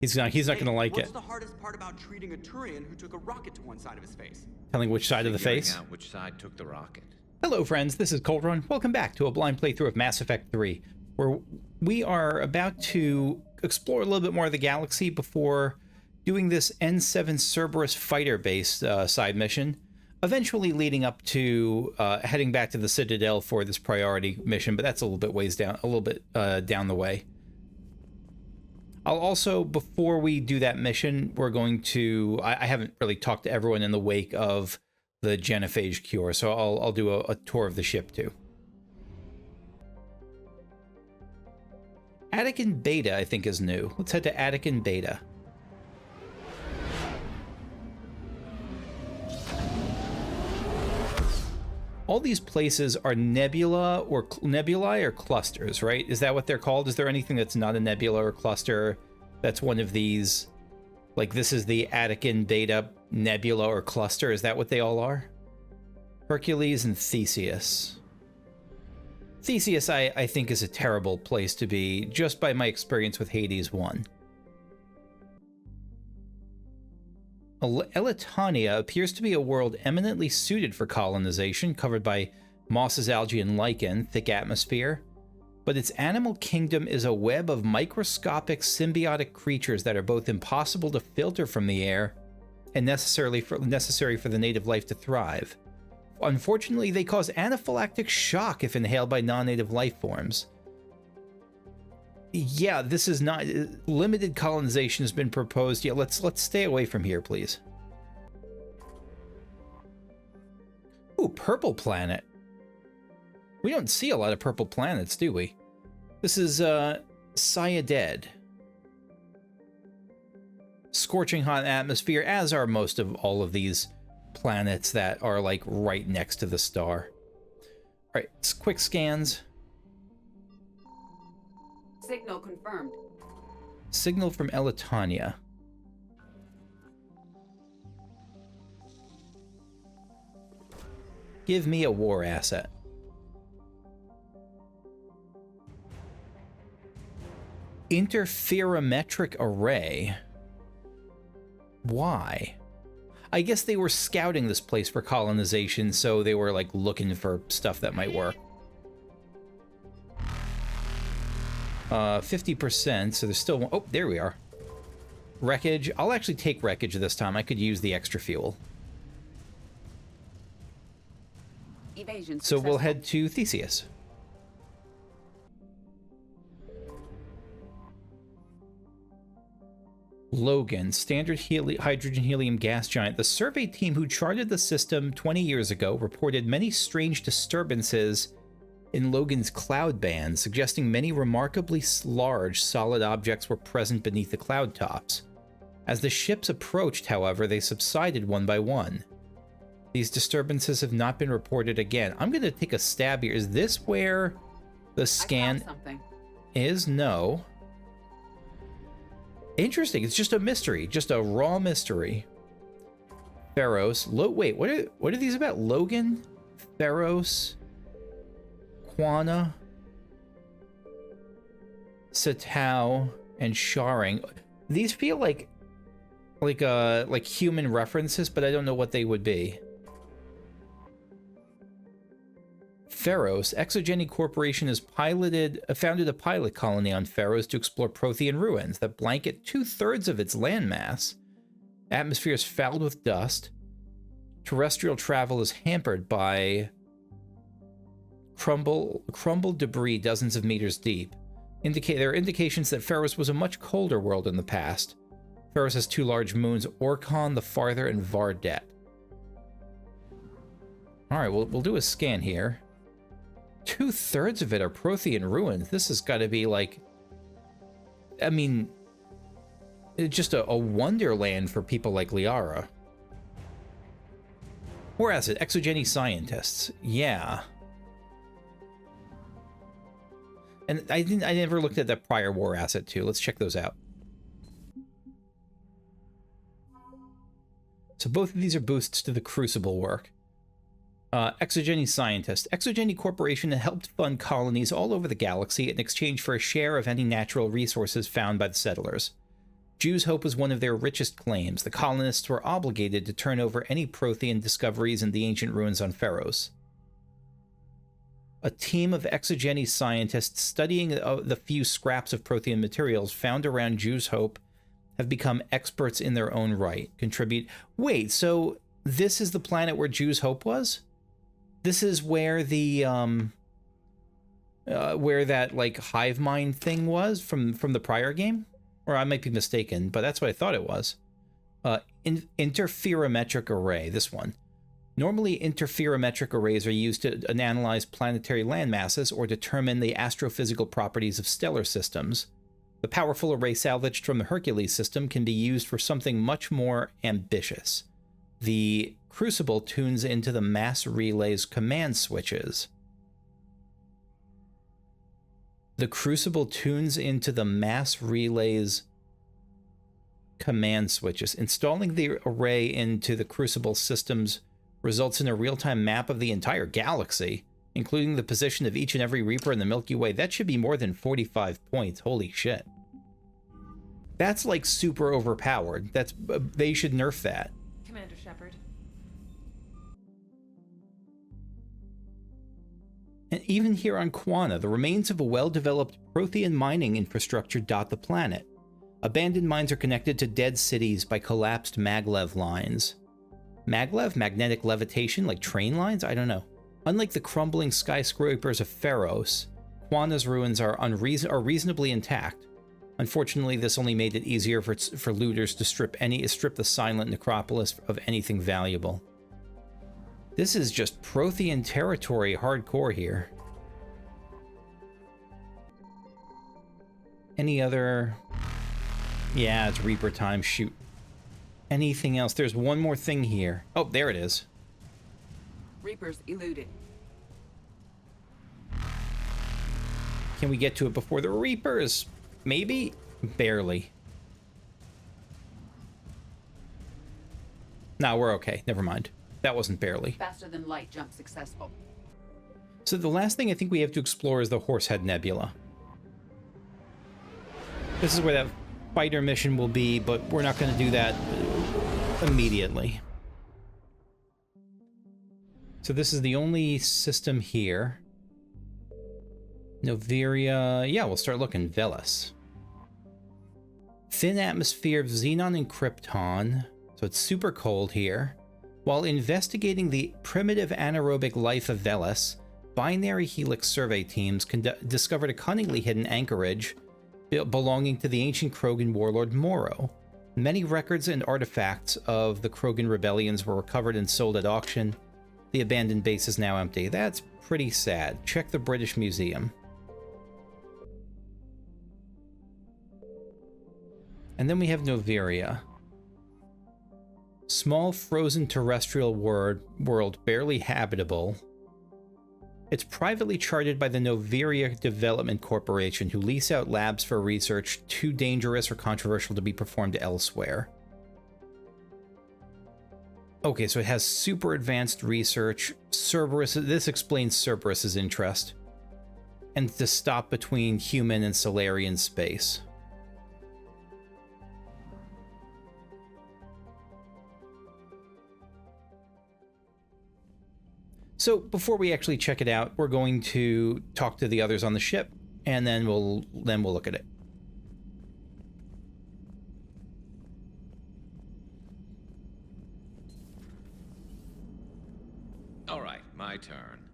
He's not gonna like it. What's the hardest part about treating a Turian who took a rocket to one side of his face? Telling which side of the face? Out which side took the rocket. Hello friends, this is Coldrun. Welcome back to a blind playthrough of Mass Effect 3, where we are about to explore a little bit more of the galaxy before doing this N7 Cerberus fighter base side mission, eventually leading up to heading back to the Citadel for this priority mission, but that's a little bit ways down, down the way. I'll also, before we do that mission, we're going to, I haven't really talked to everyone in the wake of the genophage cure, so I'll do a tour of the ship too. Attican Beta, I think, is new. Let's head to Attican Beta. All these places are nebulae or clusters, right? Is that what they're called? Is there anything that's not a nebula or cluster that's one of these? Like, this is the Attican Beta nebula or cluster. Is that what they all are? Hercules and Theseus. Theseus, I think, is a terrible place to be, just by my experience with Hades 1. Elitania appears to be a world eminently suited for colonization, covered by mosses, algae, and lichen, thick atmosphere. But its animal kingdom is a web of microscopic symbiotic creatures that are both impossible to filter from the air and necessary for the native life to thrive. Unfortunately, they cause anaphylactic shock if inhaled by non-native life forms. Yeah, this is not... Limited colonization has been proposed. Yeah, let's stay away from here, please. Ooh, purple planet. We don't see a lot of purple planets, do we? This is, Citadel. Scorching hot atmosphere, as are most of all of these planets that are, like, right next to the star. Alright, quick scans. Signal confirmed. Signal from Elitania. Give me a war asset. Interferometric array. Why? I guess they were scouting this place for colonization, so they were, like, looking for stuff that might work. 50%, so there's still one. Oh, there we are. Wreckage. I'll actually take wreckage this time. I could use the extra fuel. Evasion so we'll head to Theseus. Logan, standard hydrogen-helium gas giant. The survey team who charted the system 20 years ago reported many strange disturbances in Logan's cloud band, suggesting many remarkably large solid objects were present beneath the cloud tops. As the ships approached, however, they subsided one by one. These disturbances have not been reported again. I'm going to take a stab here. Is this where the scan is? No. Interesting. It's just a mystery. Just a raw mystery. Pharos. Wait, what are these about? Logan? Pharos? Quana, Satao, and Sharing. These feel like human references, but I don't know what they would be. Pharos. Exogeny Corporation has founded a pilot colony on Pharos to explore Prothean ruins that blanket 2/3 of its landmass. Atmosphere is fouled with dust. Terrestrial travel is hampered by crumbled debris dozens of meters deep. There are indications that Pharos was a much colder world in the past. Pharos has 2 large moons, Orkon the Farther and Vardet. Alright, we'll do a scan here. 2/3 of it are Prothean ruins. This has got to be like... I mean... It's just a wonderland for people like Liara. Where is it? Exogeny scientists. Yeah. And I never looked at that prior war asset too. Let's check those out. So both of these are boosts to the Crucible work. Exogeny Scientist. Exogeny Corporation helped fund colonies all over the galaxy in exchange for a share of any natural resources found by the settlers. Jews' Hope was one of their richest claims. The colonists were obligated to turn over any Prothean discoveries in the ancient ruins on Pharos. A team of exogeny scientists studying the few scraps of Prothean materials found around Jews' Hope have become experts in their own right. Wait, so this is the planet where Jews' Hope was? This is where the where that like hive mind thing was from the prior game? Or I might be mistaken, but that's what I thought it was. Interferometric array, this one. Normally, interferometric arrays are used to analyze planetary landmasses or determine the astrophysical properties of stellar systems. The powerful array salvaged from the Hercules system can be used for something much more ambitious. The Crucible tunes into the mass relay's command switches. The Crucible tunes into the mass relay's command switches. Installing the array into the Crucible systems results in a real-time map of the entire galaxy, including the position of each and every Reaper in the Milky Way. That should be more than 45 points. Holy shit. That's like super overpowered. They should nerf that. Commander Shepard. And even here on Quana, the remains of a well-developed Prothean mining infrastructure dot the planet. Abandoned mines are connected to dead cities by collapsed maglev lines. Maglev? Magnetic levitation? Like train lines? I don't know. Unlike the crumbling skyscrapers of Pharos, Quana's ruins are reasonably intact. Unfortunately, this only made it easier for looters to strip the silent necropolis of anything valuable. This is just Prothean territory hardcore here. Any other... Yeah, it's Reaper time, shoot. Anything else? There's one more thing here. Oh, there it is. Reapers eluded. Can we get to it before the Reapers? Maybe? Barely. No, we're okay. Never mind. That wasn't barely. Faster than light jump successful. So the last thing I think we have to explore is the Horsehead Nebula. This is where that fighter mission will be, but we're not going to do that immediately. So this is the only system here. Noveria. Yeah, we'll start looking. Veles. Thin atmosphere of Xenon and Krypton. So it's super cold here. While investigating the primitive anaerobic life of Veles, binary helix survey teams discovered a cunningly hidden anchorage belonging to the ancient Krogan warlord Moro. Many records and artifacts of the Krogan rebellions were recovered and sold at auction. The abandoned base is now empty. That's pretty sad. Check the British Museum. And then we have Noveria. Small frozen terrestrial world barely habitable. It's privately chartered by the Noveria Development Corporation, who lease out labs for research too dangerous or controversial to be performed elsewhere. Okay, so it has super advanced research. Cerberus, this explains Cerberus's interest. And to stop between human and Solarian space. So before we actually check it out, we're going to talk to the others on the ship, and then we'll look at it. All right, my turn.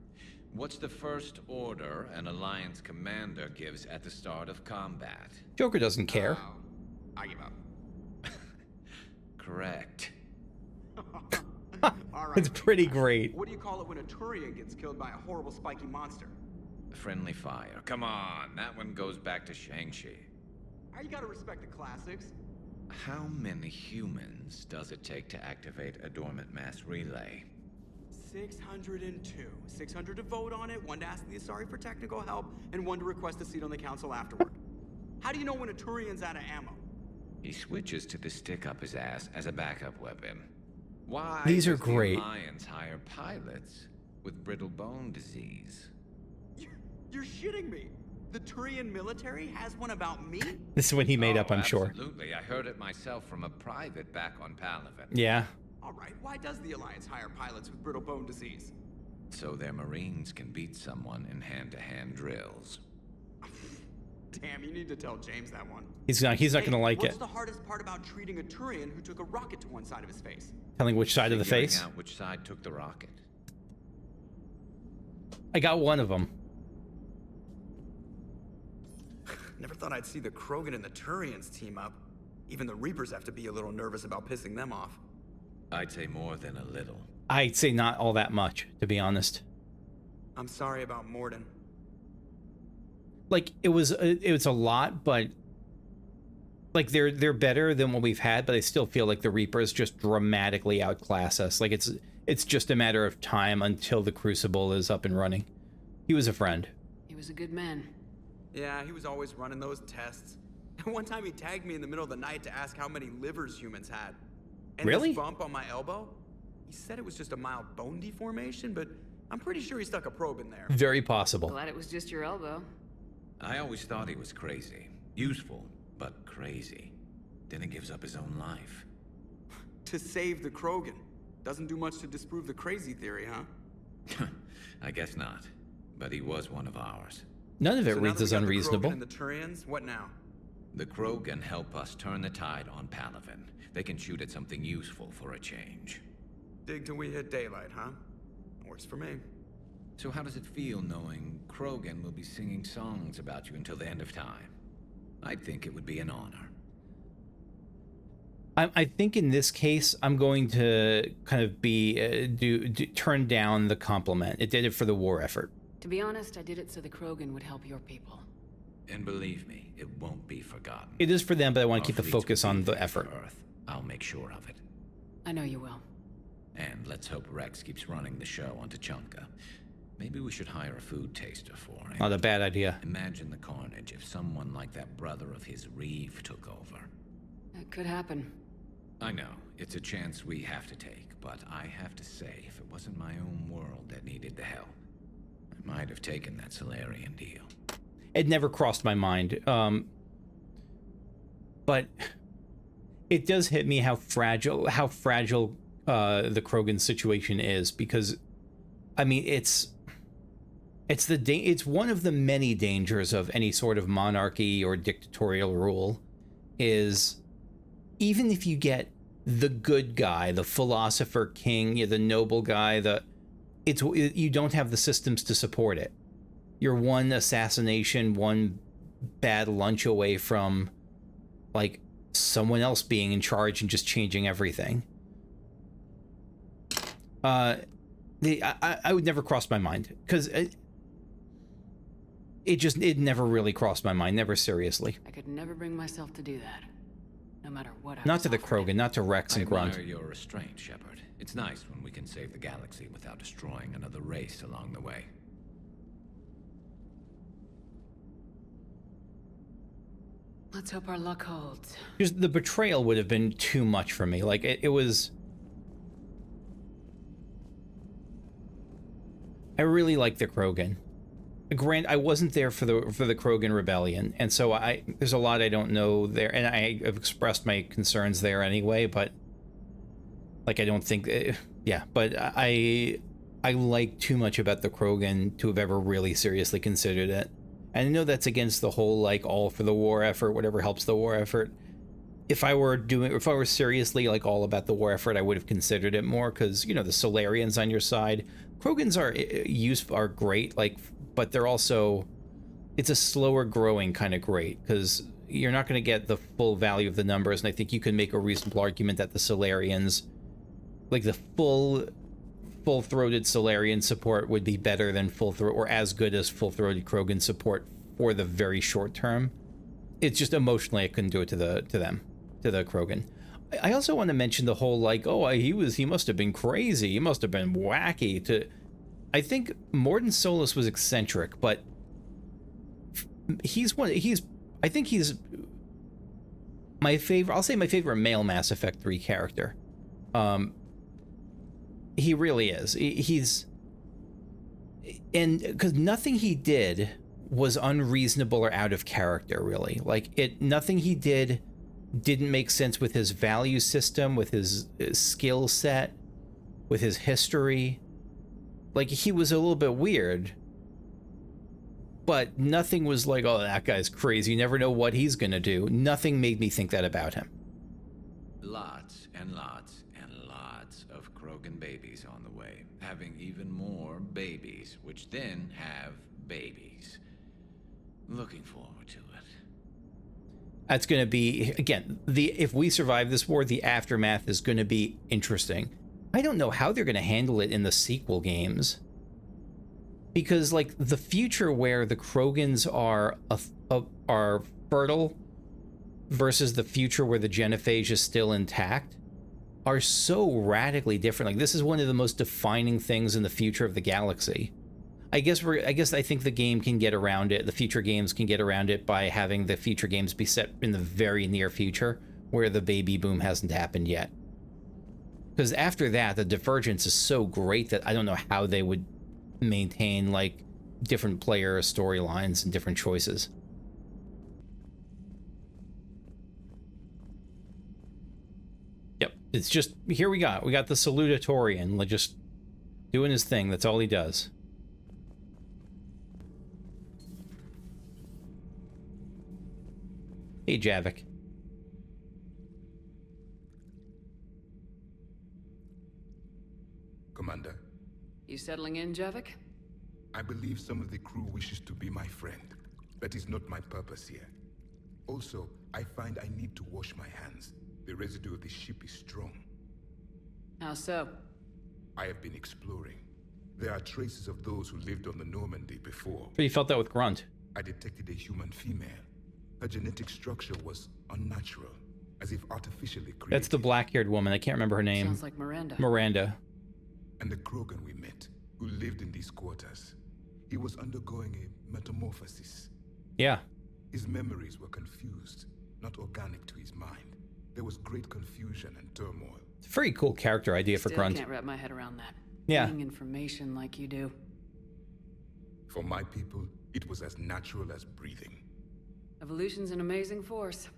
What's the first order an Alliance commander gives at the start of combat? Joker doesn't care. I give up. Correct. All right. It's pretty great. What do you call it when a Turian gets killed by a horrible spiky monster? Friendly fire. Come on, that one goes back to Shang-Chi. You gotta respect the classics. How many humans does it take to activate a dormant mass relay? 602. 600 to vote on it, 1 to ask the Asari for technical help, and 1 to request a seat on the council afterward. How do you know when a Turian's out of ammo? He switches to the stick up his ass as a backup weapon. Why These are does the great. Alliance hire pilots with brittle bone disease? You're shitting me. The Turian military has one about me? This is when he made up, I'm sure. Absolutely. I heard it myself from a private back on Palaven. Yeah. All right, why does the Alliance hire pilots with brittle bone disease? So their Marines can beat someone in hand-to-hand drills. Damn, you need to tell James that one. He's not gonna like what's it. the hardest part about treating a Turian who took a rocket to one side of his face? Telling which side of the Figuring face. out which side took the rocket. I got one of them. Never thought I'd see the Krogan and the Turians team up. Even the Reapers have to be a little nervous about pissing them off. I'd say more than a little. I'd say not all that much, to be honest. I'm sorry about Morden. Like it was a lot, but like they're better than what we've had, but I still feel like the Reapers just dramatically outclass us. Like it's just a matter of time until the Crucible is up and running. He was a friend. He was a good man. Yeah, he was always running those tests. And one time he tagged me in the middle of the night to ask how many livers humans had. And Really? this bump on my elbow? He said it was just a mild bone deformation, but I'm pretty sure he stuck a probe in there. Very possible. Glad it was just your elbow. I always thought he was crazy. Useful, but crazy. Then he gives up his own life. To save the Krogan. Doesn't do much to disprove the crazy theory, huh? I guess not. But he was one of ours. None of it So now reads that we as got the unreasonable. Krogan and the Turians, what now? The Krogan help us turn the tide on Palaven. They can shoot at something useful for a change. Dig till we hit daylight, huh? Works for me. So how does it feel knowing Krogan will be singing songs about you until the end of time? I think it would be an honor. I think in this case, I'm going to kind of be turn down the compliment. It did it for the war effort. To be honest, I did it so the Krogan would help your people. And believe me, it won't be forgotten. It is for them, but I want to keep the Our focus fleets will on be the fit effort. for Earth. I'll make sure of it. I know you will. And let's hope Rex keeps running the show on Tuchanka. Maybe we should hire a food taster for him. Not a bad idea. Imagine the carnage if someone like that brother of his, Reeve, took over. It could happen. I know, it's a chance we have to take, but I have to say, if it wasn't my own world that needed the help, I might have taken that Solarian deal. It never crossed my mind. But it does hit me how fragile the Krogan situation is, because I mean it's one of the many dangers of any sort of monarchy or dictatorial rule, is even if you get the good guy, the philosopher king, the noble guy, you don't have the systems to support it. You're one assassination, one bad lunch away from like someone else being in charge and just changing everything. I would never cross my mind, because it never really crossed my mind, never seriously. I could never bring myself to do that. No matter what I Not was to the offered. Krogan, not to Rex I and Grunt. admire your restraint, Shepard. It's nice when we can save the galaxy without destroying another race along the way. Let's hope our luck holds. Just the betrayal would have been too much for me. Like it was. I really like the Krogan. Grant, I wasn't there for the Krogan rebellion, and so there's a lot I don't know there, and I have expressed my concerns there anyway. But like, I don't think, yeah. But I like too much about the Krogan to have ever really seriously considered it. And I know that's against the whole like all for the war effort, whatever helps the war effort. If I were seriously like all about the war effort, I would have considered it more, because the Solarians on your side. Krogans are great, like, but they're also, it's a slower growing kind of great, because you're not going to get the full value of the numbers, and I think you can make a reasonable argument that the Solarians, like the full-throated Solarian support would be better than or as good as full-throated Krogan support for the very short term. It's just emotionally I couldn't do it to the Krogan. I also want to mention the whole like, oh, he must have been crazy, he must have been wacky. I think Morden Solus was eccentric, but I think he's my favorite. I'll say my favorite male Mass Effect 3 character. He really is. And because nothing he did was unreasonable or out of character, really. Like, nothing he did didn't make sense with his value system, with his skill set, with his history. Like, he was a little bit weird, but nothing was like, oh, that guy's crazy, you never know what he's gonna do. Nothing made me think that about him. Lots and lots and lots of Krogan babies on the way, having even more babies, which then have babies. Looking forward to it. That's going to be, again, if we survive this war, the aftermath is going to be interesting. I don't know how they're going to handle it in the sequel games. Because, like, the future where the Krogans are fertile versus the future where the genophage is still intact are so radically different. Like, this is one of the most defining things in the future of the galaxy. I think the game can get around it. The future games can get around it by having the future games be set in the very near future, where the baby boom hasn't happened yet. Because after that, the divergence is so great that I don't know how they would maintain, like, different player storylines and different choices. Yep, it's just, here we got the salutatorian, like, just doing his thing. That's all he does. Hey, Javik. Commander, You settling in, Javik? I believe some of the crew wishes to be my friend. That is not my purpose here. Also, I find I need to wash my hands. The residue of the ship is strong. How so? I have been exploring. There are traces of those who lived on the Normandy before. You felt that with Grunt. I detected a human female. Her genetic structure was unnatural, as if artificially created. That's the black-haired woman. I can't remember her name. Sounds like Miranda. Miranda. And the Krogan we met, who lived in these quarters. He was undergoing a metamorphosis. Yeah. His memories were confused, not organic to his mind. There was great confusion and turmoil. It's a very cool character idea for Grunt. I can't wrap my head around that. Yeah. Getting information like you do. For my people, it was as natural as breathing. Evolution's an amazing force.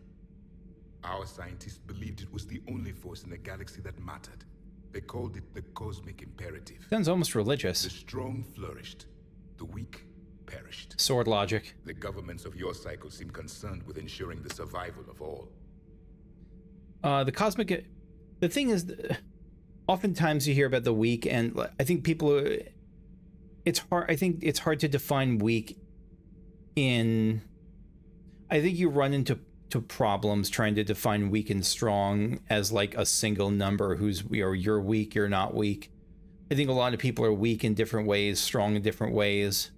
Our scientists believed it was the only force in the galaxy that mattered. They called it the cosmic imperative. Sounds almost religious. The strong flourished. The weak perished. Sword logic. The governments of your cycle seem concerned with ensuring the survival of all. The thing is, oftentimes you hear about the weak, and I think it's hard to define weak I think you run into problems trying to define weak and strong as like a single number you're weak, you're not weak. I think a lot of people are weak in different ways, strong in different ways.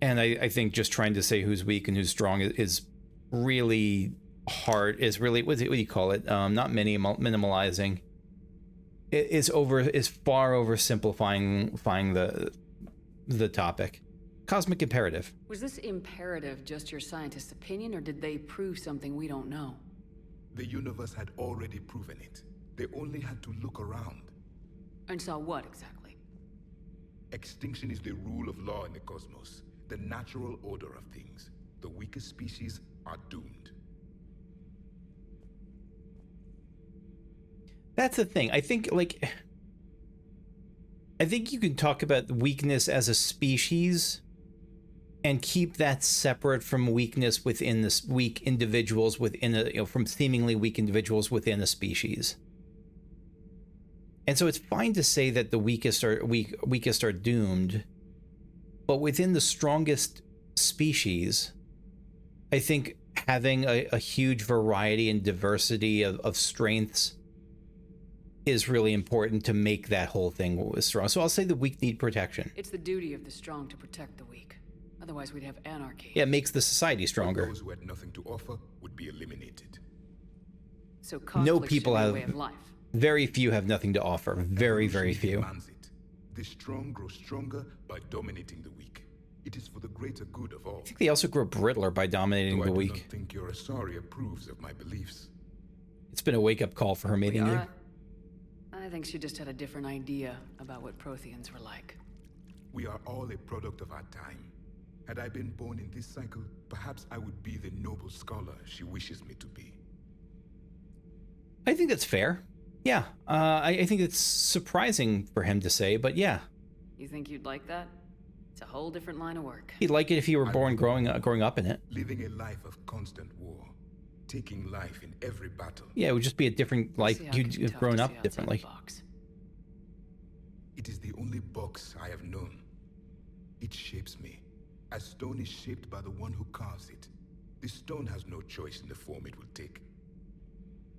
And I think just trying to say who's weak and who's strong is really hard, is really, what do you call it? Not minimalizing. Is far oversimplifying the topic. Cosmic imperative. Was this imperative just your scientist's opinion, or did they prove something we don't know? The universe had already proven it. They only had to look around. And saw what exactly? Extinction is the rule of law in the cosmos, the natural order of things. The weakest species are doomed. That's the thing. I think you can talk about weakness as a species and keep that separate from weakness within this weak individuals within from seemingly weak individuals within a species. And so it's fine to say that the weakest are doomed, but within the strongest species, I think having a huge variety and diversity of strengths is really important to make that whole thing strong. So I'll say the weak need protection. It's the duty of the strong to protect the weak. Otherwise we'd have anarchy. Yeah, it makes the society stronger. Those who had nothing to offer would be eliminated. So conflict No people should be a have. way of life. Very few have nothing to offer. Very, very few. Demands it. The strong grow stronger by dominating the weak. It is for the greater good of all. I think they also grow brittler by dominating Though the I do weak. not think your Asari approves of my beliefs. It's been a wake-up call for her meeting you. I think she just had a different idea about what Protheans were like. We are all a product of our time. Had I been born in this cycle, perhaps I would be the noble scholar she wishes me to be. I think that's fair. Yeah, I think it's surprising for him to say, but yeah. You think you'd like that? It's a whole different line of work. He'd like it if he were born growing up in it. Living a life of constant war, taking life in every battle. Yeah, it would just be a different life. You'd have grown up differently. It is the only box I have known. It shapes me, as stone is shaped by the one who carves it. The stone has no choice in the form it will take.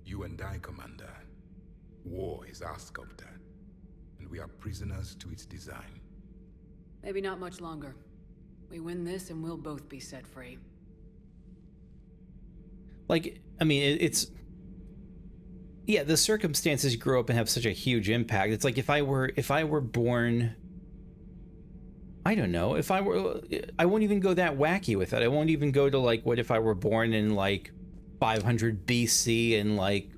You and I, Commander. War is our sculptor, and we are prisoners to its design. Maybe not much longer. We win this and we'll both be set free. Like, I mean, it's... Yeah, the circumstances you grow up and have such a huge impact. It's like if I were born... I don't know. I won't even go that wacky with it. I won't even go to, like, what if I were born in, like, 500 BC and, like,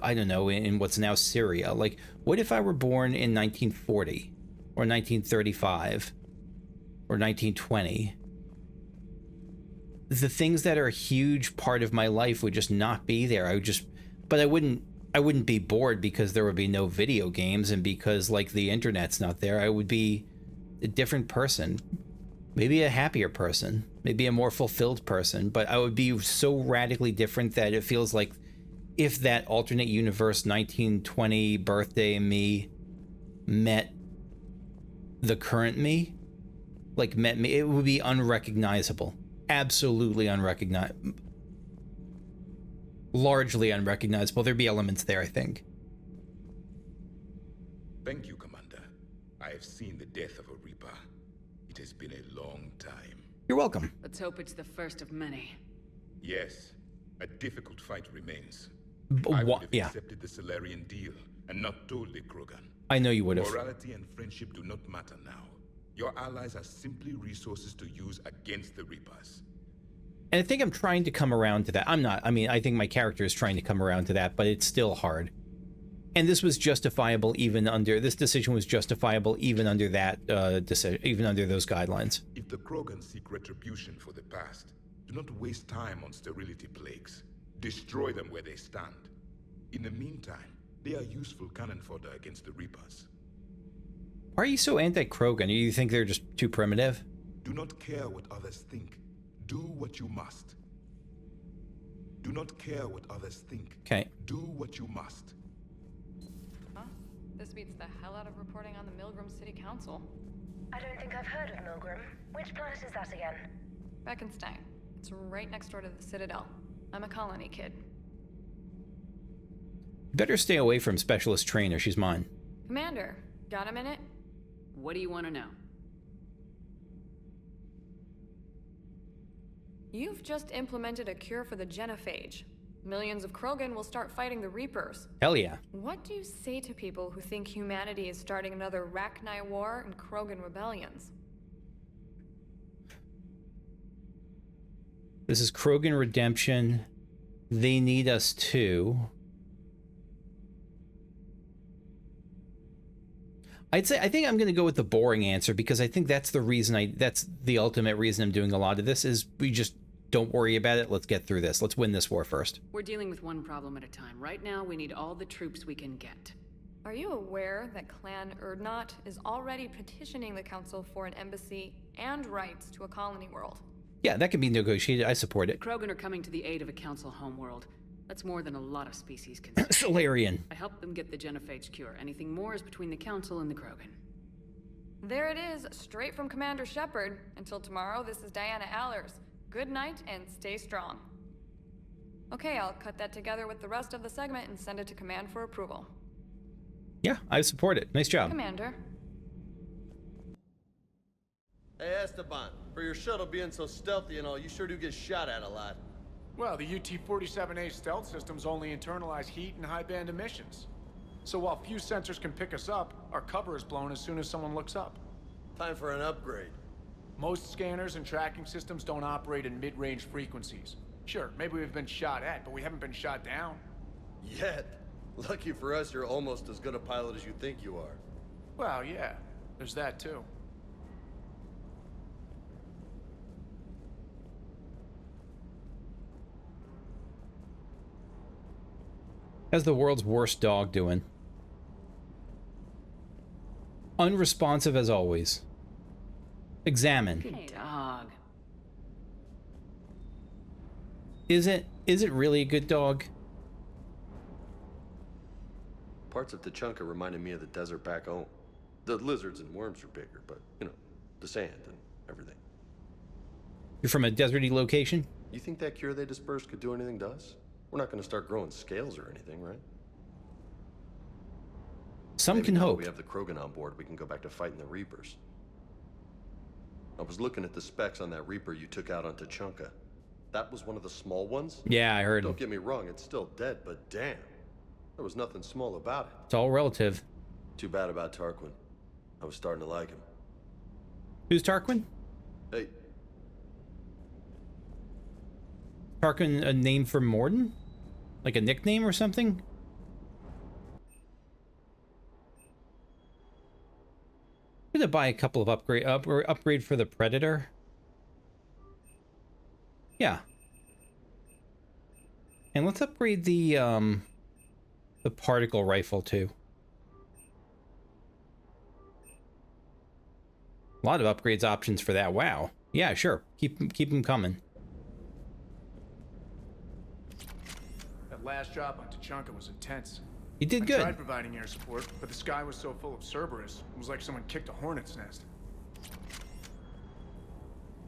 I don't know, in what's now Syria. Like, what if I were born in 1940 or 1935 or 1920? The things that are a huge part of my life would just not be there. But I wouldn't be bored because there would be no video games and because, like, the internet's not there. I would be a different person, maybe a happier person, maybe a more fulfilled person, but I would be so radically different that it feels like if that alternate universe 1920 birthday me met the current me, like met me, it would be unrecognizable. Absolutely unrecognizable. Largely unrecognizable. There'd be elements there, I think. Thank you, Commander. I have seen the death of a Reaper. It has been a long time. You're welcome. Let's hope it's the first of many. Yes, a difficult fight remains. I would have accepted the Solarian deal and not told the Krogan. I know you would have. Morality and friendship do not matter now. Your allies are simply resources to use against the Reapers. And I think I'm trying to come around to that. I'm not. I mean, I think my character is trying to come around to that, but it's still hard. And this was justifiable even under... This decision was justifiable even under that decision, even under those guidelines. If the Krogan seek retribution for the past, do not waste time on sterility plagues. Destroy them where they stand. In the meantime, they are useful cannon fodder against the Reapers. Why are you so anti-Krogan? You think they're just too primitive? Do not care what others think. Do what you must. Do not care what others think. Okay. Do what you must. Huh? This beats the hell out of reporting on the Milgram City Council. I don't think I've heard of Milgram. Which planet is that again? Beckenstein. It's right next door to the Citadel. I'm a colony kid. Better stay away from Specialist Trainer. She's mine. Commander, got a minute? What do you want to know? You've just implemented a cure for the genophage. Millions of Krogan will start fighting the Reapers. Hell yeah. What do you say to people who think humanity is starting another Rachni War and Krogan rebellions? This is Krogan Redemption. They need us too. I think I'm going to go with the boring answer because I think that's the reason that's the ultimate reason I'm doing a lot of this is we just don't worry about it. Let's get through this. Let's win this war first. We're dealing with one problem at a time. Right now, we need all the troops we can get. Are you aware that Clan Erdnot is already petitioning the Council for an embassy and rights to a colony world? Yeah, that can be negotiated. I support it. Krogan are coming to the aid of a Council homeworld. That's more than a lot of species can say. Solarian. I helped them get the genophage cure. Anything more is between the Council and the Krogan. There it is, straight from Commander Shepard. Until tomorrow, this is Diana Allers. Good night and stay strong. Okay, I'll cut that together with the rest of the segment and send it to Command for approval. Yeah, I support it. Nice job. Commander. Hey, Esteban, for your shuttle being so stealthy and all, you sure do get shot at a lot. Well, the UT-47A stealth systems only internalize heat and high-band emissions. So while few sensors can pick us up, our cover is blown as soon as someone looks up. Time for an upgrade. Most scanners and tracking systems don't operate in mid-range frequencies. Sure, maybe we've been shot at, but we haven't been shot down. Yet. Lucky for us, you're almost as good a pilot as you think you are. Well, yeah, there's that too. How's the world's worst dog doing? Unresponsive as always. Examine. Good dog. Is it really a good dog? Parts of Tachanka reminded me of the desert back home. The lizards and worms are bigger, but, you know, the sand and everything. You're from a deserty location? You think that cure they dispersed could do anything to us? We're not going to start growing scales or anything, right? Some Maybe can now that hope. we have the Krogan on board, we can go back to fighting the Reapers. I was looking at the specs on that Reaper you took out on Tachanka. That was one of the small ones? Yeah, I heard. Don't get me wrong, it's still dead, but damn. There was nothing small about it. It's all relative. Too bad about Tarquin. I was starting to like him. Who's Tarquin? Hey, Tarquin a name for Morden? Like a nickname or something? I'm gonna buy a couple of upgrade for the Predator. Yeah. And let's upgrade the particle rifle too. A lot of upgrades options for that. Wow. Yeah, sure. Keep them coming. That last job on Tachanka was intense. You did I good. tried providing air support, but the sky was so full of Cerberus, it was like someone kicked a hornet's nest.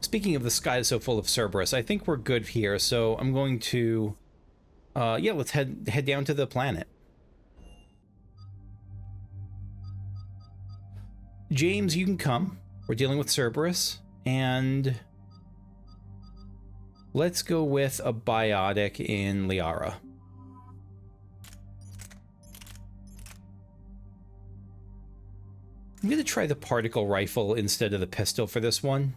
Speaking of the sky so full of Cerberus, I think we're good here, so I'm going to yeah, let's head down to the planet. James, you can come. We're dealing with Cerberus, and let's go with a biotic in Liara. I'm going to try the particle rifle instead of the pistol for this one.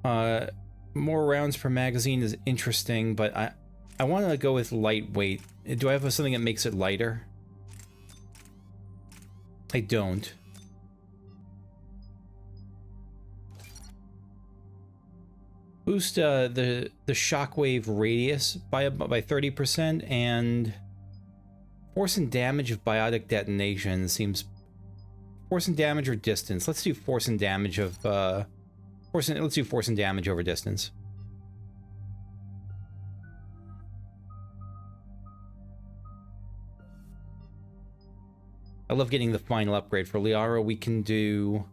More rounds per magazine is interesting, but I want to go with lightweight. Do I have something that makes it lighter? I don't. Boost the shockwave radius by 30%, and force and damage of biotic detonation seems. Force and damage or distance. Let's do force and damage of let's do force and damage over distance. I love getting the final upgrade for Liara. We can do,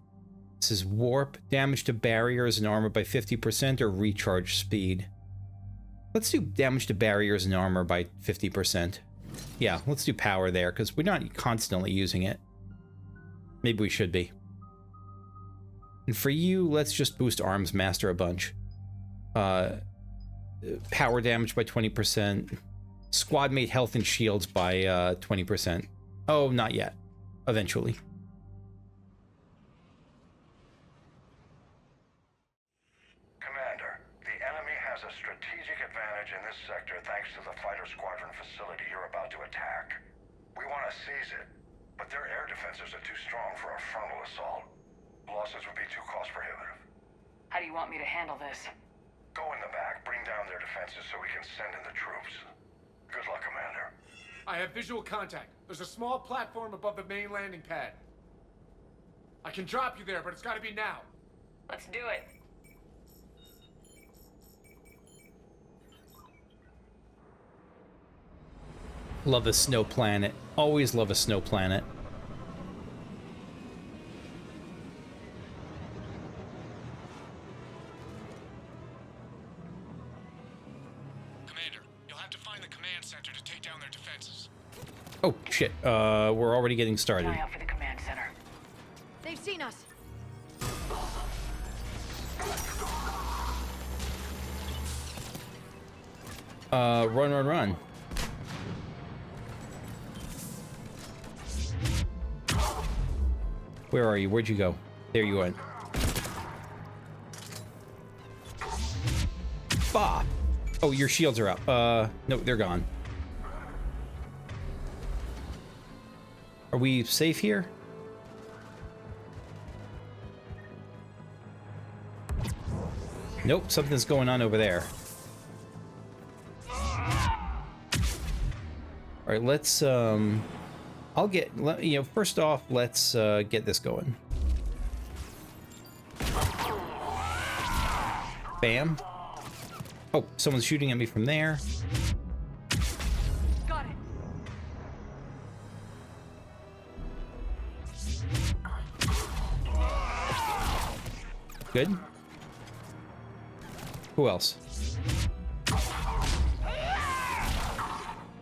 this is warp, damage to barriers and armor by 50%, or recharge speed. Let's do damage to barriers and armor by 50%. Yeah, let's do power there, because we're not constantly using it. Maybe we should be. And for you, let's just boost Arms Master a bunch. Power damage by 20%. Squad mate health and shields by 20%. Oh, not yet. Eventually. Commander, the enemy has a strategic advantage in this sector thanks to the fighter squadron facility you're about to attack. We want to seize it, but their air defenses are too strong for a frontal assault. Losses would be too cost prohibitive. How do you want me to handle this? Go in the back, bring down their defenses so we can send in the troops. Good luck, Commander. I have visual contact. There's a small platform above the main landing pad. I can drop you there, but it's gotta be now. Let's do it. Love a snow planet. Always love a snow planet. Commander, you'll have to find the command center to take down their defenses. Oh, shit. We're already getting started. Eye out for the command center. They've seen us. Run. Where are you? Where'd you go? There you went. Bah! Oh, your shields are up. No, they're gone. Are we safe here? Nope, something's going on over there. All right, let's I'll get, you know, first off, let's get this going. Bam. Oh, someone's shooting at me from there. Got it. Good. Who else?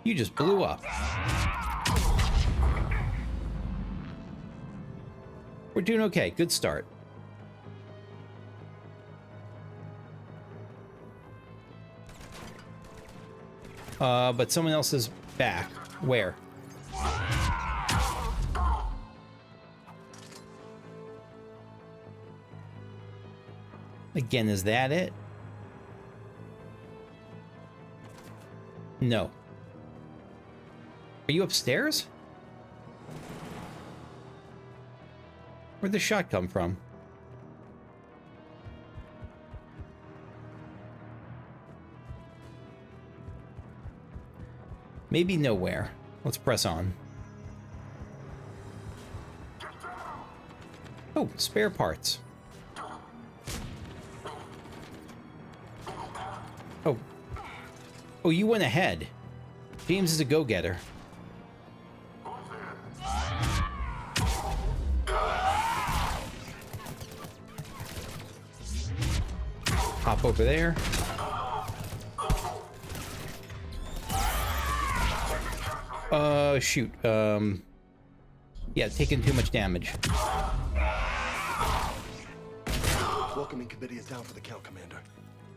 You just blew up. We're doing okay. Good start. But someone else is back. Where? Again, is that it? No. Are you upstairs? Where'd the shot come from? Maybe nowhere. Let's press on. Oh, spare parts. Oh. Oh, you went ahead. James is a go-getter. Hop over there. Shoot. Yeah, taking too much damage. Welcoming committee is down for the count, Commander.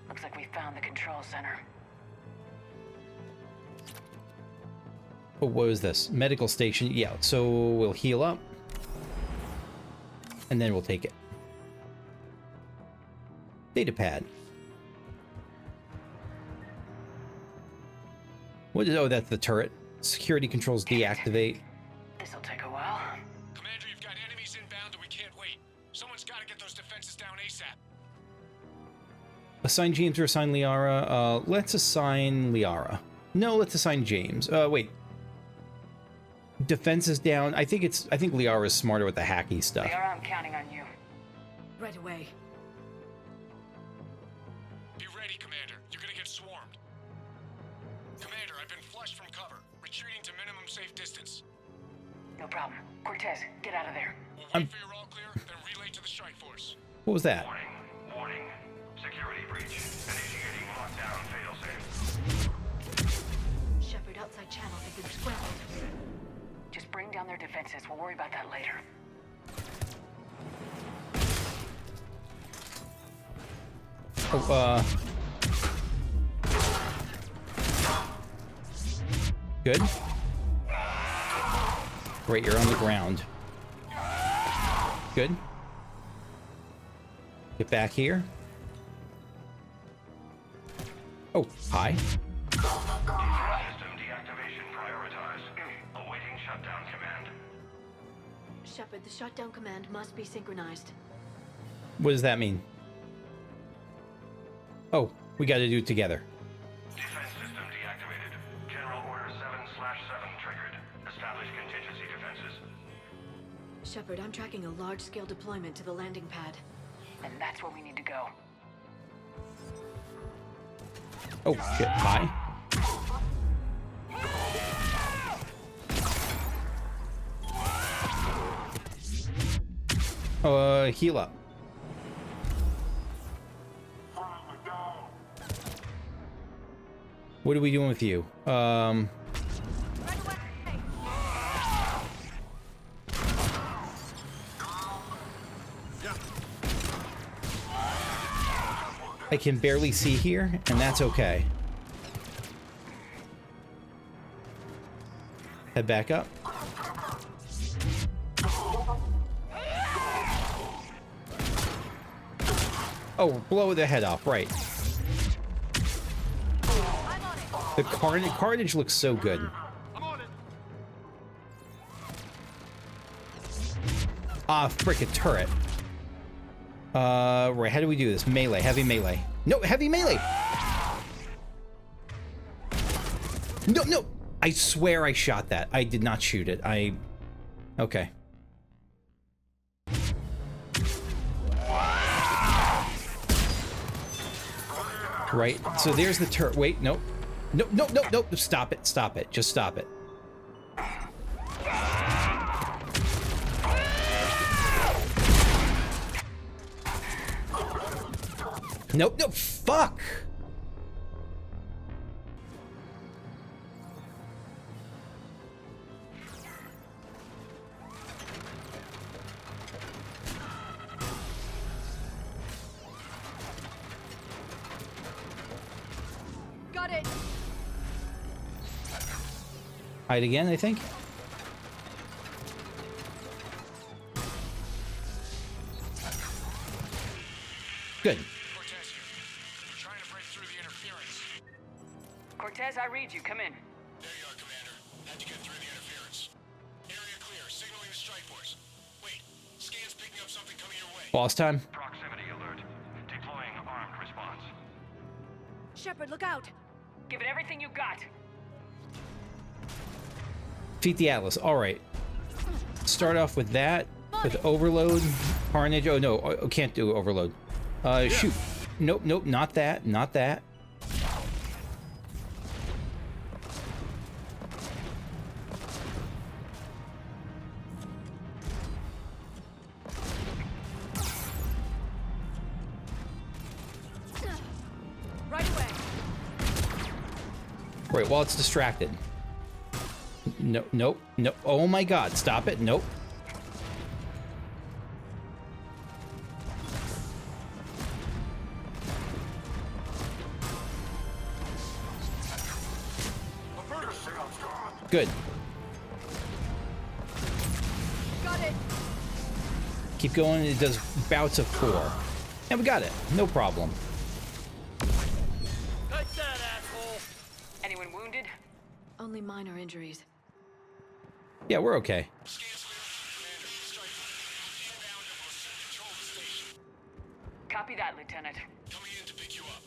Looks like we found the control center. Oh, what was this? Medical station. Yeah, so we'll heal up. And then we'll take it. Data pad. What is... Oh, that's the turret. Security controls deactivate. This'll take a while. Commander, you've got enemies inbound and we can't wait. Someone's got to get those defenses down ASAP. Assign James or assign Liara? Let's assign Liara. No, let's assign James. Wait. Defense is down. I think Liara's smarter with the hacky stuff. Liara, I'm counting on you. Right away. Be ready, Commander. You're gonna get swarmed. Commander, I've been flushed from cover. Retreating to minimum safe distance. No problem. Cortez, get out of there. We'll wait for your all clear, then relay to the strike force. What was that? Warning. Warning. Security breach. Initiating lockdown failsafe. Shepard, outside channels have been scrambled. Just bring down their defenses. We'll worry about that later. Oh, good. Great, you're on the ground. Good. Get back here. Oh, hi. System deactivation prioritized. Awaiting shutdown command. Shepard, the shutdown command must be synchronized. What does that mean? Oh, we got to do it together. Defense system deactivated. General Order 7/7 triggered. Establish contingency defenses. Shepard, I'm tracking a large-scale deployment to the landing pad. And that's where we need to go. Oh, shit, hi. Heal up. What are we doing with you? I can barely see here, and that's okay. Head back up. Oh, blow the head off, right. The carnage looks so good. Ah, frickin' turret. Right, how do we do this? Melee, heavy melee. No, heavy melee! No, no! I swear I shot that. I did not shoot it. Okay. Right, so there's the wait, nope. Nope. Stop it. Just stop it. Nope, fuck! Got it. Hide again, I think. Good. Cortez here. We're trying to break through the interference. Cortez, I read you. Come in. There you are, Commander. How'd you get through the interference? Area clear. Signaling the strike force. Wait. Scan's picking up something coming your way. Boss time. Proximity alert. Deploying armed response. Shepard, look out. Give it everything you got. Defeat the Atlas. All right. Start off with that. With Overload. Carnage. Oh, no. I can't do Overload. Shoot. Nope, not that. Right away. Right, while it's distracted. Nope. Oh my god, stop it. Nope. Good. Got it. Keep going. It does bouts of 4. And we got it. No problem. Take that, asshole! Anyone wounded? Only minor injuries. Yeah, we're okay. Copy that, Lieutenant. Coming in to pick you up.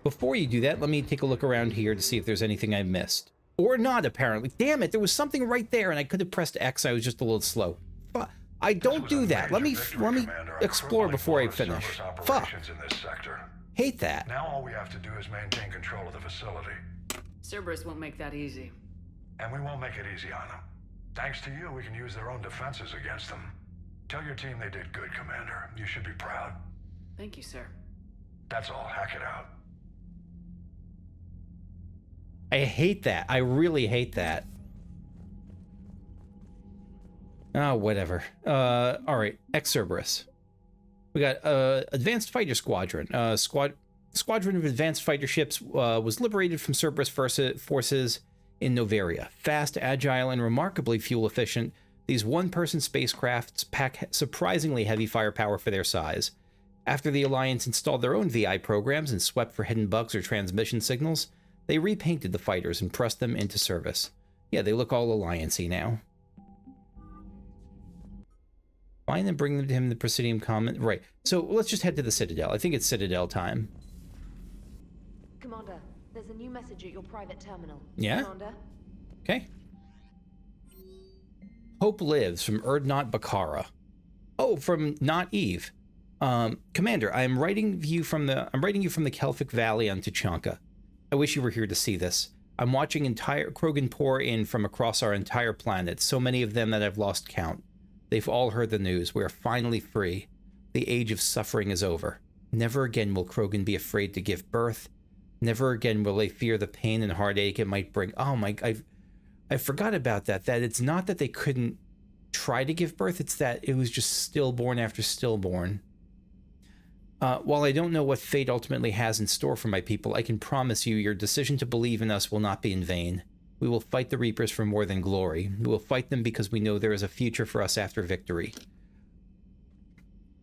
Before you do that, let me take a look around here to see if there's anything I missed. Or not, apparently. Damn it, there was something right there, and I could have pressed X. I was just a little slow. But I don't do that. Let me explore before I finish. Fuck. Hate that. Now all we have to do is maintain control of the facility. Cerberus won't make that easy. And we won't make it easy on them. Thanks to you, we can use their own defenses against them. Tell your team they did good, Commander. You should be proud. Thank you, sir. That's all. Hack it out. I hate that. I really hate that. Oh, whatever. All right. Cerberus. We got Advanced Fighter Squadron. Squadron of advanced fighter ships was liberated from Cerberus forces in Noveria. Fast, agile, and remarkably fuel efficient, these one-person spacecrafts pack surprisingly heavy firepower for their size. After the Alliance installed their own VI programs and swept for hidden bugs or transmission signals, they repainted the fighters and pressed them into service. Yeah, they look all Alliance-y now. Find and bring them to him the Presidium comment. Right, so let's just head to the Citadel. I think it's Citadel time. Commander, there's a new message at your private terminal. Yeah? Commander? Okay. Hope lives from Erdnot Bakara. Oh, from Not Eve. Commander, I'm writing you from the Kelphic Valley on Tuchanka. I wish you were here to see this. I'm watching entire Krogan pour in from across our entire planet, so many of them that I've lost count. They've all heard the news. We are finally free. The age of suffering is over. Never again will Krogan be afraid to give birth. Never again will they fear the pain and heartache it might bring. Oh my, I forgot about that. That it's not that they couldn't try to give birth, it's that it was just stillborn after stillborn. While I don't know what fate ultimately has in store for my people, I can promise you your decision to believe in us will not be in vain. We will fight the Reapers for more than glory. We will fight them because we know there is a future for us after victory.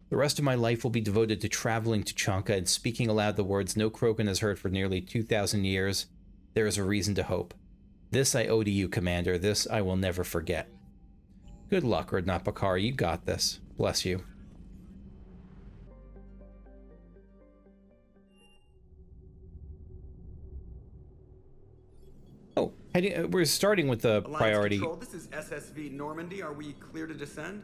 The rest of my life will be devoted to traveling to Tuchanka and speaking aloud the words no Krogan has heard for nearly 2,000 years. There is a reason to hope. This I owe to you, Commander. This I will never forget. Good luck, Erdnot Bakar. You got this. Bless you. Oh, We're starting with the Alliance priority. Control, this is SSV Normandy. Are we clear to descend?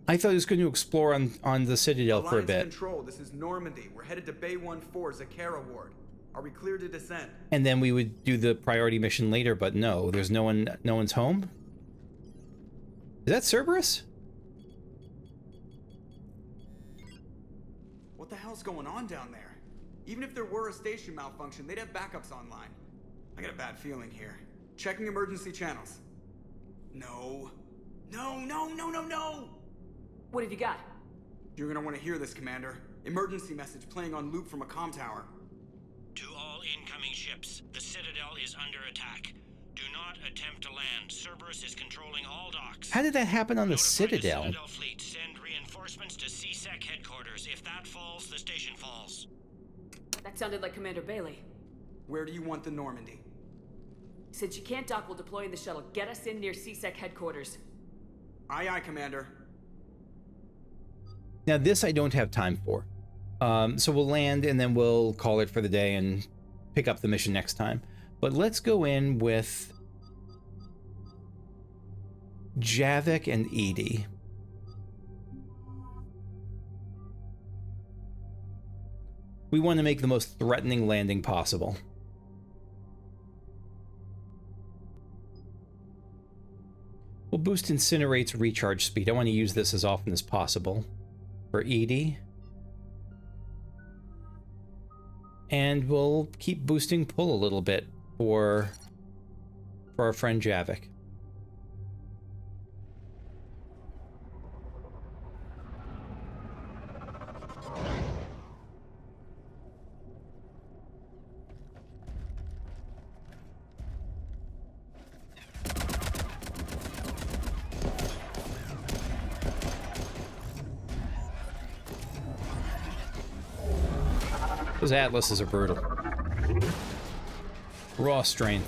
I thought he was going to explore on the Citadel for a bit. Control, this is Normandy. We're headed to Bay 1-4, Zakara Ward. Are we clear to descend? And then we would do the priority mission later, but no, there's no one's home. Is that Cerberus? What the hell's going on down there? Even if there were a station malfunction, they'd have backups online. I got a bad feeling here. Checking emergency channels. No. No, no, no, no, no! What have you got? You're gonna want to hear this, Commander. Emergency message playing on loop from a comm tower. To all incoming ships, the Citadel is under attack. Do not attempt to land. Cerberus is controlling all docks. How did that happen on the Citadel? The Citadel fleet. Send reinforcements to CSEC headquarters. If that falls, the station falls. That sounded like Commander Bailey. Where do you want the Normandy? Since you can't dock while deploying the shuttle, get us in near CSEC headquarters. Aye, aye, Commander. Now this I don't have time for. So we'll land and then we'll call it for the day and pick up the mission next time. But let's go in with Javik and Edie. We want to make the most threatening landing possible. We'll boost Incinerate's recharge speed. I want to use this as often as possible for Edie. And we'll keep boosting pull a little bit for our friend Javik. Those atlases are brutal. Raw strength.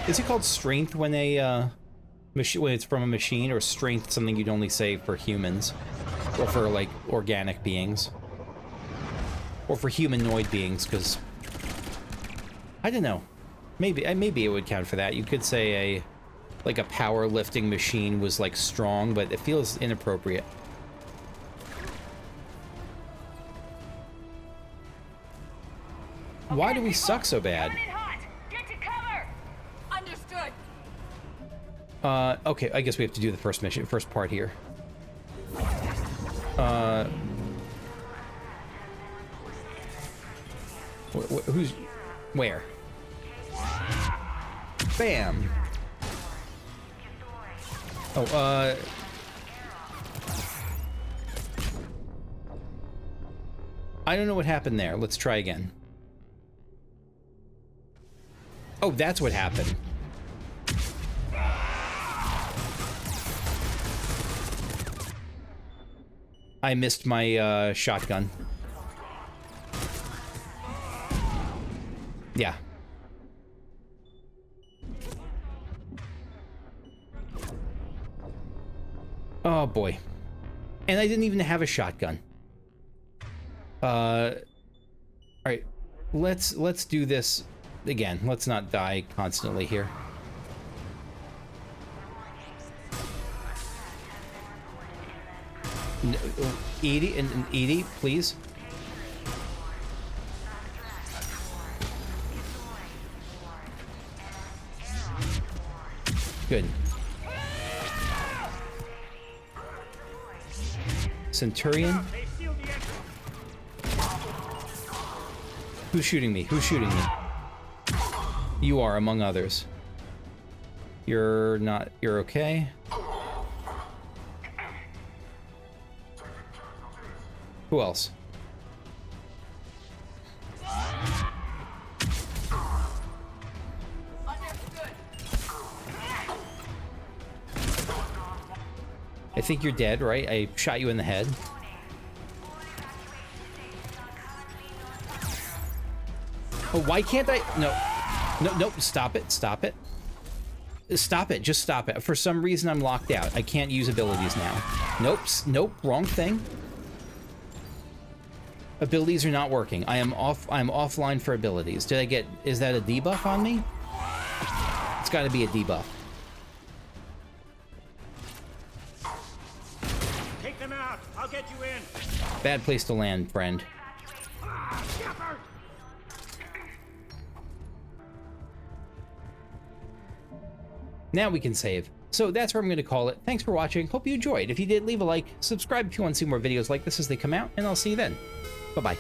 Is it called strength when when it's from a machine, or strength something you'd only say for humans, or for like organic beings, or for humanoid beings? Because I don't know. Maybe it would count for that. You could say a powerlifting machine was like strong, but it feels inappropriate. Why do we suck so bad? Get to cover! Understood. Okay, I guess we have to do the first part here. Who's... where? Bam! Oh, I don't know what happened there. Let's try again. Oh, that's what happened. I missed my shotgun. Yeah. Oh boy. And I didn't even have a shotgun. All right. Let's do this again. Let's not die constantly here. No, Edie and Edie, please. Good. Centurion. Who's shooting me? Who's shooting me? You are, among others. You're not... You're okay? Who else? I think you're dead, right? I shot you in the head. Oh, why can't I? No. No, nope, stop it, stop it. Stop it, just stop it. For some reason, I'm locked out. I can't use abilities now. Nope, nope, wrong thing. Abilities are not working. I'm offline for abilities. Did I get... Is that a debuff on me? It's got to be a debuff. Take them out. I'll get you in. Bad place to land, friend. Now we can save. So that's where I'm going to call it. Thanks for watching. Hope you enjoyed. If you did, leave a like. Subscribe if you want to see more videos like this as they come out, and I'll see you then. Bye-bye.